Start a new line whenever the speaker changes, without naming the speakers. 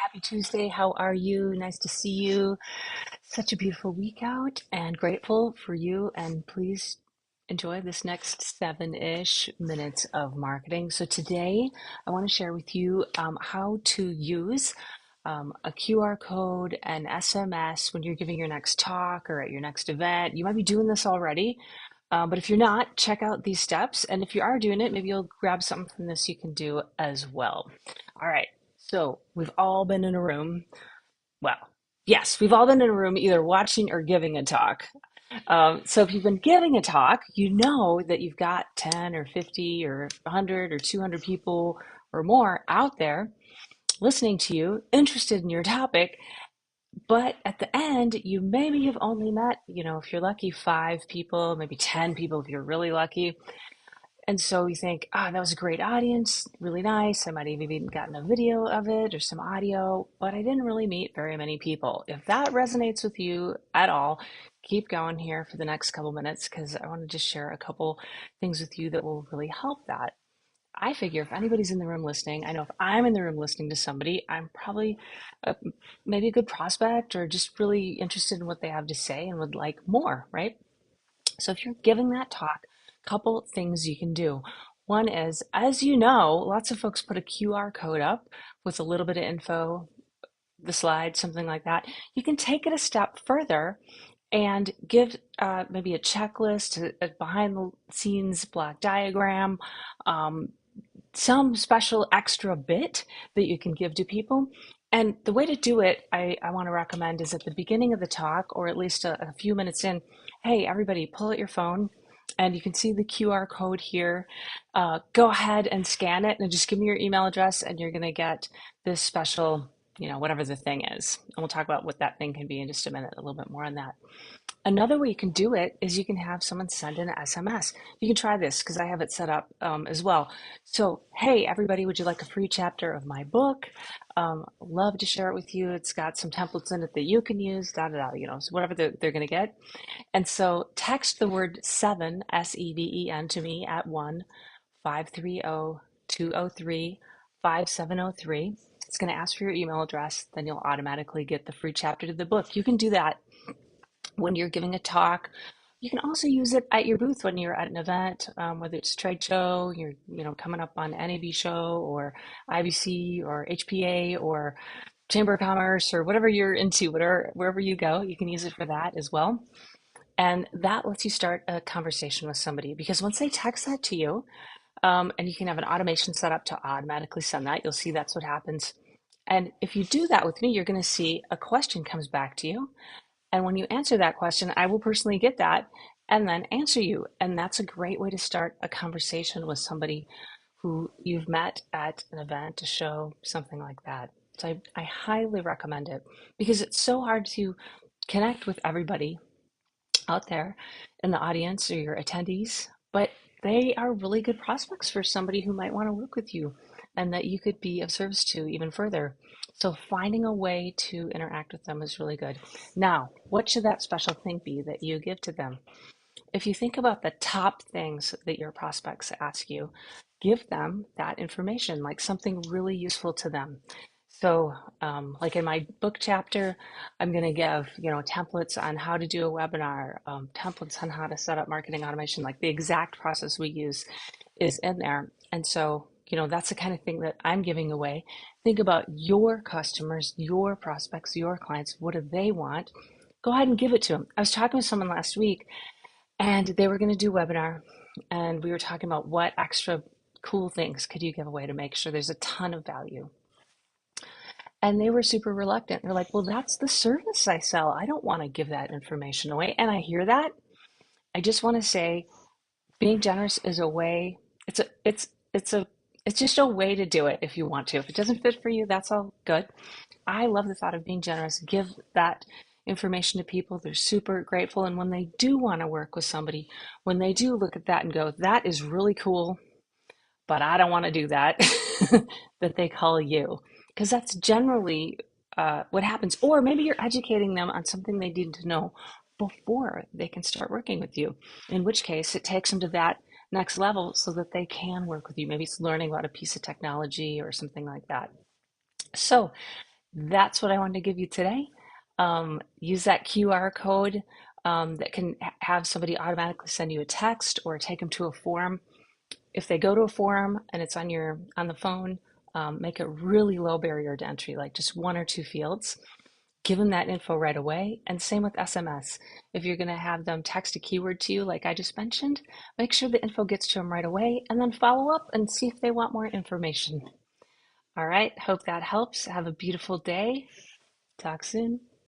happy Tuesday. How are you? Nice to see you. Such a beautiful week out and grateful for you. And please enjoy this next 7-ish minutes of marketing. So today I want to share with you how to use a QR code and SMS when you're giving your next talk or at your next event. You might be doing this already, but if you're not, check out these steps. And if you are doing it, maybe you'll grab something from this you can do as well. All right. So we've all been in a room. Well, yes, we've all been in a room either watching or giving a talk. So if you've been giving a talk, you know that you've got 10 or 50 or 100 or 200 people or more out there listening to you, interested in your topic. But at the end, you maybe have only met, if you're lucky, 5 people, maybe 10 people if you're really lucky. And so you think, that was a great audience, really nice. I might have even gotten a video of it or some audio, but I didn't really meet very many people. If that resonates with you at all, keep going here for the next couple minutes because I want to just share a couple things with you that will really help that. I figure if anybody's in the room listening, I know if I'm in the room listening to somebody, I'm probably maybe a good prospect or just really interested in what they have to say and would like more, right? So if you're giving that talk, a couple things you can do. One is, as you know, lots of folks put a QR code up with a little bit of info, the slide, something like that. You can take it a step further and give maybe a checklist, a behind the scenes block diagram, um, some special extra bit that you can give to people. And the way to do it, I want to recommend is at the beginning of the talk, or at least a few minutes in, hey, everybody, pull out your phone and you can see the QR code here. Go ahead and scan it and just give me your email address and you're going to get this special, whatever the thing is. And we'll talk about what that thing can be in just a minute, a little bit more on that. Another way you can do it is you can have someone send an SMS. You can try this because I have it set up as well. So, hey, everybody, would you like a free chapter of my book? Love to share it with you. It's got some templates in it that you can use, da da da, so whatever they're going to get. And so text the word seven, SEVEN, to me at 1-530-203-5703. It's going to ask for your email address. Then you'll automatically get the free chapter to the book. You can do that when you're giving a talk. You can also use it at your booth when you're at an event, whether it's a trade show, you're coming up on NAB show or IBC or HPA or Chamber of Commerce or whatever you're into, wherever you go, you can use it for that as well. And that lets you start a conversation with somebody because once they text that to you, and you can have an automation set up to automatically send that, you'll see that's what happens. And if you do that with me, you're going to see a question comes back to you. And when you answer that question, I will personally get that and then answer you. And that's a great way to start a conversation with somebody who you've met at an event, a show, something like that. So I highly recommend it because it's so hard to connect with everybody out there in the audience or your attendees, but they are really good prospects for somebody who might want to work with you and that you could be of service to even further. So finding a way to interact with them is really good. Now, what should that special thing be that you give to them? If you think about the top things that your prospects ask you, give them that information, like something really useful to them. So, like in my book chapter, I'm going to give, templates on how to do a webinar, templates on how to set up marketing automation, like the exact process we use is in there. And so, that's the kind of thing that I'm giving away. Think about your customers, your prospects, your clients. What do they want? Go ahead and give it to them. I was talking with someone last week and they were going to do a webinar and we were talking about what extra cool things could you give away to make sure there's a ton of value. And they were super reluctant. They're like, well, that's the service I sell. I don't want to give that information away. And I hear that. I just want to say being generous is a way, it's just a way to do it if you want to. If it doesn't fit for you, that's all good. I love the thought of being generous. Give that information to people. They're super grateful. And when they do want to work with somebody, when they do look at that and go, that is really cool, but I don't want to do that, that they call you. Because that's generally what happens. Or maybe you're educating them on something they need to know before they can start working with you, in which case it takes them to that next level so that they can work with you. Maybe it's learning about a piece of technology or something like that. So That's what I wanted to give you today. Use that QR code that can have somebody automatically send you a text or take them to a form. If they go to a forum and it's on the phone, make it really low barrier to entry, like just one or two fields. Give them that info right away. And same with SMS. If you're going to have them text a keyword to you, like I just mentioned, make sure the info gets to them right away and then follow up and see if they want more information. All right. Hope that helps. Have a beautiful day. Talk soon.